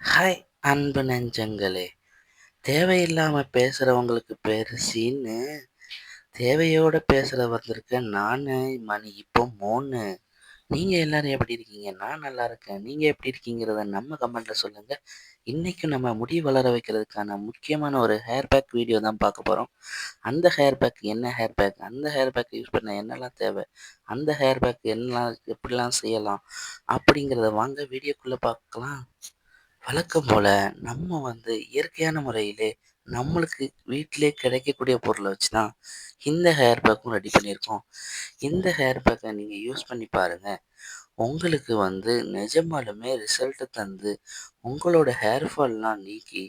Hi அன்பு நெஞ்சங்களே! தேவையில்லாம பேசுறவங்களுக்கு பேரு சீனு. தேவையோட பேச வந்திருக்கேன் நானு. மணி இப்போ 3. நீங்க எல்லாரும் எப்படி இருக்கீங்க? நான் நல்லா இருக்கேன். நீங்க எப்படி இருக்கீங்கிறத நம்ம கமெண்ட்ல சொல்லுங்க. இன்னைக்கு நம்ம முடி வளர வைக்கிறதுக்கான முக்கியமான ஒரு ஹேர் பேக் வீடியோ தான் பார்க்க போறோம். அந்த ஹேர் பேக் என்ன ஹேர் பேக்? அந்த ஹேர் பேக் யூஸ் பண்ண என்னலாம் தேவை? அந்த ஹேர் பேக் என்னலாம் எப்படிலாம் செய்யலாம்? அப்படிங்கிறத வாங்க வீடியோக்குள்ள பார்க்கலாம். வழக்கம் போல நம்ம இயற்கையான முறையிலே நம்மளுக்கு வீட்டிலே கிடைக்கக்கூடிய பொருளை வச்சு தான் இந்த ஹேர் பேக்கும் ரெடி பண்ணியிருக்கோம். இந்த ஹேர் பேக்கை நீங்கள் யூஸ் பண்ணி பாருங்க. உங்களுக்கு நிஜமாலுமே ரிசல்ட் தந்து உங்களோட ஹேர் ஃபால்லாம் நீக்கி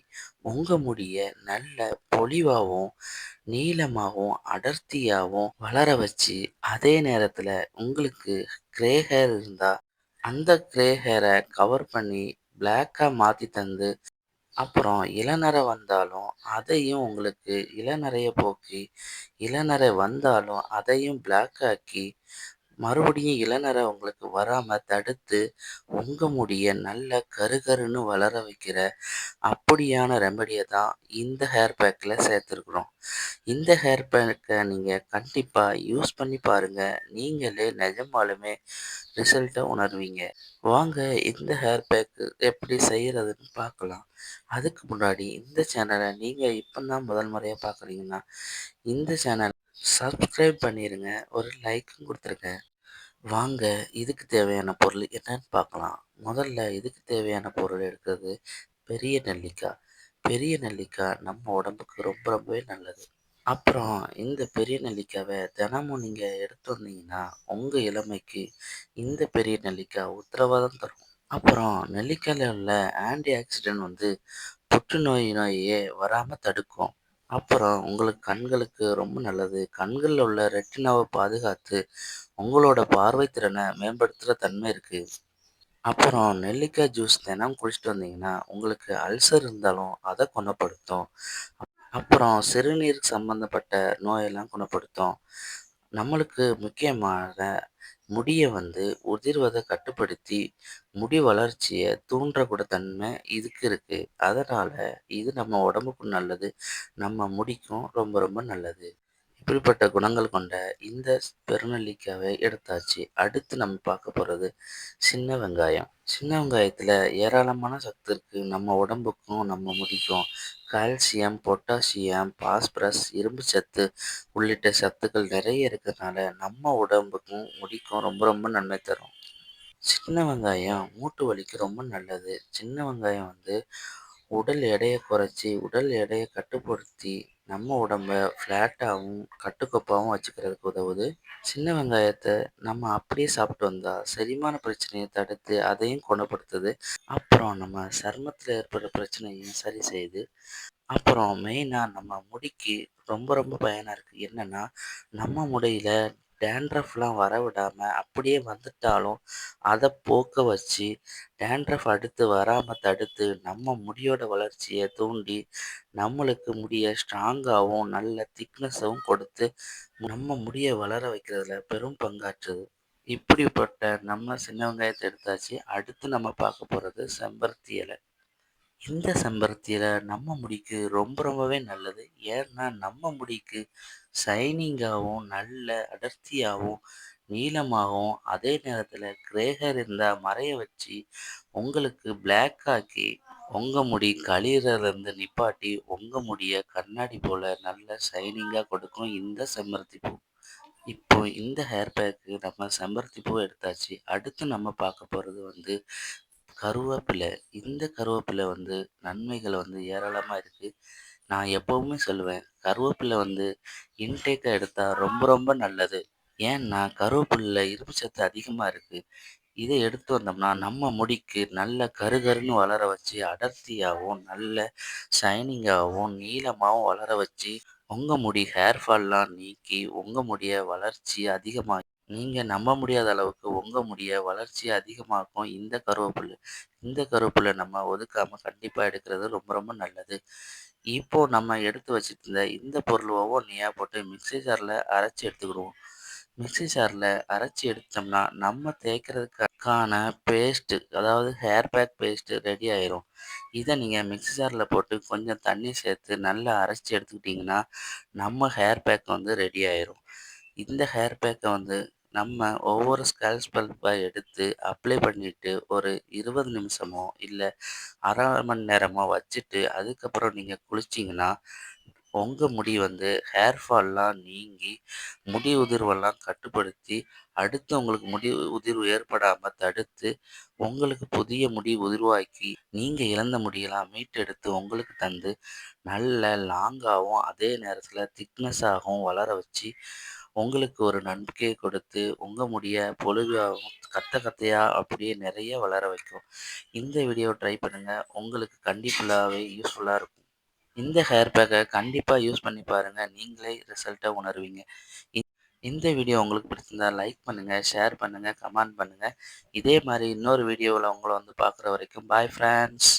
உங்கள் முடிய நல்ல பொலிவாகவும் நீளமாகவும் அடர்த்தியாகவும் வளர வச்சு அதே நேரத்தில் உங்களுக்கு கிரே ஹேர் இருந்தால் அந்த கிரே ஹேரை கவர் பண்ணி பிளாக்கா மாத்தி தந்து, அப்புறம் இளநரை வந்தாலும் அதையும் உங்களுக்கு இளநரைய போக்கி, இளநரை வந்தாலும் அதையும் பிளாக் ஆக்கி, மறுபடியும் இளநரை உங்களுக்கு வராம தடுத்து, உங்க முடிய நல்ல கருகருன்னு வளர வைக்கிற அப்படியான ரெமடிய தான் இந்த ஹேர் பேக்ல சேர்த்துருக்குறோம். இந்த ஹேர் பேக்க நீங்க கண்டிப்பா யூஸ் பண்ணி பாருங்க. நீங்களே நிஜமாலுமே ரிசல்ட்ட உணர்வீங்க. வாங்க இந்த ஹேர் பேக் எப்படி செய்யறதுன்னு பார்க்கலாம். அதுக்கு முன்னாடி இந்த சேனலை நீங்க இப்பதான் முதல் முறையா பார்க்குறீங்கன்னா, இந்த சேனல் சப்ஸ்கிரைப் பண்ணிருங்க. ஒரு லைக்கும் குடுத்துருங்க. வாங்க இதுக்கு தேவையான பொருள் என்னன்னு பார்க்கலாம். முதல்ல இதுக்கு தேவையான பொருள் எடுக்கிறது பெரிய நெல்லிக்காய். பெரிய நெல்லிக்காய் நம்ம உடம்புக்கு ரொம்ப ரொம்பவே நல்லது. அப்புறம் இந்த பெரிய நெல்லிக்காவை தினமும் நீங்க எடுத்து வந்தீங்கன்னா, உங்க இளமைக்கு இந்த பெரிய நெல்லிக்காய் உத்தரவாதம் தரும். அப்புறம் நெல்லிக்காயில உள்ள ஆன்டி ஆக்சிடென்ட் புற்றுநோய் நோயே வராம தடுக்கும். அப்புறம் உங்களுக்கு கண்களுக்கு ரொம்ப நல்லது. கண்கள்ல உள்ள ரெட்டினாவை பாதுகாத்து உங்களோட பார்வை திறனை மேம்படுத்துற தன்மை இருக்கு. அப்புறம் நெல்லிக்காய் ஜூஸ் தினம் குடிச்சிட்டு வந்தீங்கன்னா, உங்களுக்கு அல்சர் இருந்தாலும் அதை குணப்படுத்தும். அப்புறம் சிறுநீர் சம்பந்தப்பட்ட நோயெல்லாம் குணப்படுத்தும். நம்மளுக்கு முக்கியமாக முடிய உதிர்வதை கட்டுப்படுத்தி முடி வளர்ச்சியை தூண்டக்கூட தன்மை இதுக்கு இருக்கு. அதனால இது நம்ம உடம்புக்கும் நல்லது, நம்ம முடிக்கும் ரொம்ப ரொம்ப நல்லது. இப்படிப்பட்ட குணங்கள் கொண்ட இந்த பெருநெல்லிக்காவை எடுத்தாச்சு. அடுத்து நம்ம பார்க்க போகிறது சின்ன வெங்காயம். சின்ன வெங்காயத்தில் ஏராளமான சத்து இருக்கு. நம்ம உடம்புக்கும் நம்ம முடிக்கும் கால்சியம், பொட்டாசியம், பாஸ்பரஸ், இரும்பு சத்து உள்ளிட்ட சத்துக்கள் நிறைய இருக்கிறதுனால நம்ம உடம்புக்கும் முடிக்கும் ரொம்ப ரொம்ப நன்மை தரும். சின்ன வெங்காயம் மூட்டு வலிக்கு ரொம்ப நல்லது. சின்ன வெங்காயம் உடல் எடையை குறைச்சி உடல் எடையை கட்டுப்படுத்தி நம்ம உடம்ப ஃப்ளாட்டாகவும் கட்டுக்கோப்பாகவும் வச்சுக்கிறதுக்கு உதவுது. சின்ன வெங்காயத்தை நம்ம அப்படியே சாப்பிட்டு வந்தால் செரிமான பிரச்சனையை தடுத்து அதையும் குணப்படுத்துது. அப்புறம் நம்ம சருமத்தில் ஏற்படுற பிரச்சனையும் சரி செய்யுது. அப்புறம் மெயினாக நம்ம முடிக்கு ரொம்ப ரொம்ப பயனாக இருக்குது. என்னென்னா நம்ம முடியில் டேண்ட்ரஃப்லாம் வர விடாமல் அப்படியே வந்துட்டாலும் அதை போக்க வச்சு டேண்ட்ரஃப் அடுத்து வராமல் தடுத்து நம்ம முடியோட வளர்ச்சியை தூண்டி நம்மளுக்கு முடிய ஸ்ட்ராங்காகவும் நல்ல திக்னஸாகவும் கொடுத்து நம்ம முடியை வளர வைக்கிறதுல பெரும் பங்காற்றுது. இப்படிப்பட்ட நம்ம சின்ன வெங்காயத்தை எடுத்தாச்சு. அடுத்து நம்ம பார்க்க போகிறது செம்பருத்தி இலை. இந்த செம்பருத்தி இலை நம்ம முடிக்கு ரொம்ப ரொம்பவே நல்லது. ஏன்னா நம்ம முடிக்கு ஷைனிங்காகவும் நல்ல அடர்த்தியாகவும் நீளமாகவும் அதே நேரத்தில் கிரே ஹேர் இருந்தால் மறைய வச்சு உங்களுக்கு பிளாக் ஆக்கி உங்கள் முடி கழியறதுலேருந்து நிப்பாட்டி உங்கள் முடிய கண்ணாடி போல் நல்ல ஷைனிங்காக கொடுக்கும் இந்த செம்பருத்தி பூ. இப்போ இந்த ஹேர் பேக்கு நம்ம செம்பருத்தி பூ எடுத்தாச்சு. அடுத்து நம்ம பார்க்க போகிறது கருவேப்பிலை. இந்த கருவேப்பிலை நன்மைகள் ஏராளமாக இருக்குது. நான் எப்போவுமே சொல்லுவேன், கருவேப்பிலை இன்டேக்காக எடுத்தால் ரொம்ப ரொம்ப நல்லது. ஏன்னா கருவேப்பிலையில் இரும்பு சத்து அதிகமாக இருக்குது. இதை எடுத்து வந்தோம்னா நம்ம முடிக்கு நல்ல கருகருன்னு வளர வச்சு அடர்த்தியாகவும் நல்ல ஷைனிங்காகவும் நீளமாகவும் வளர வச்சு உங்கள் முடி ஹேர் ஃபால்லாம் நீக்கி உங்கள் முடிய வளர்ச்சி அதிகமாக நீங்கள் நம்ப முடியாத அளவுக்கு உங்கள் முடிய வளர்ச்சி அதிகமாக்கும் இந்த கருவேப்பிலை. இந்த கருவேப்பிலை நம்ம ஒதுக்காமல் கண்டிப்பாக எடுக்கிறது ரொம்ப ரொம்ப நல்லது. இப்போ நம்ம எடுத்து வச்சுருந்த இந்த பொருள் ஒவ்வொன்றையா போட்டு மிக்ஸி ஜாரில் அரைச்சி எடுத்துக்கிடுவோம். மிக்ஸி ஜார்ல அரைச்சு எடுத்தோம்னா, நம்ம தேய்க்கிறதுக்கான பேஸ்ட்டு, அதாவது ஹேர் பேக் பேஸ்ட்டு ரெடி ஆயிரும். இத நீங்க மிக்ஸி ஜார்ல போட்டு கொஞ்சம் தண்ணி சேர்த்து நல்லா அரைச்சு எடுத்துக்கிட்டீங்கன்னா, நம்ம ஹேர் பேக் வந்து ரெடி ஆயிரும். இந்த ஹேர் பேக்க வந்து நம்ம ஒவ்வொரு ஸ்கேல்பா எடுத்து அப்ளை பண்ணிட்டு, ஒரு 20 நிமிஷமோ, இல்ல 1/2 மணி நேரமோ வச்சுட்டு, அதுக்கப்புறம் நீங்க குளிச்சீங்கன்னா, உங்க முடி வந்து ஹேர் ஃபால்லாம் நீங்கி, முடி உதிர்வெல்லாம் கட்டுப்படுத்தி, அடுத்து உங்களுக்கு முடி உதிர்வு ஏற்படாம தடுத்து, உங்களுக்கு புதிய முடி உதிர்வாக்கி, நீங்க இழந்த முடியெல்லாம் மீட்டெடுத்து உங்களுக்கு தந்து, நல்ல லாங்காவும், அதே நேரத்தில திக்னஸாகவும் வளர வச்சு, உங்களுக்கு ஒரு நம்பிக்கைய கொடுத்து, உங்க முடிய பொலிவாவும், கத்தையா அப்படியே நெறைய வளர வைக்கும். இந்த வீடியோ ட்ரை பண்ணுங்க. உங்களுக்கு கண்டிப்பாவே யூஸ்ஃபுல்லா இருக்கும். இந்த ஹேர் பேக்க கண்டிப்பா யூஸ் பண்ணி பாருங்க. நீங்களே ரிசல்ட்ட உணருவீங்க. இ இந்த வீடியோ உங்களுக்கு பிடிச்சிருந்தா லைக் பண்ணுங்க, ஷேர் பண்ணுங்க, கமெண்ட் பண்ணுங்க. இதே மாரி இன்னொரு வீடியோவுல உங்கள வந்து பார்க்குற வரைக்கும் பாய் ஃபிரெண்ட்ஸ்.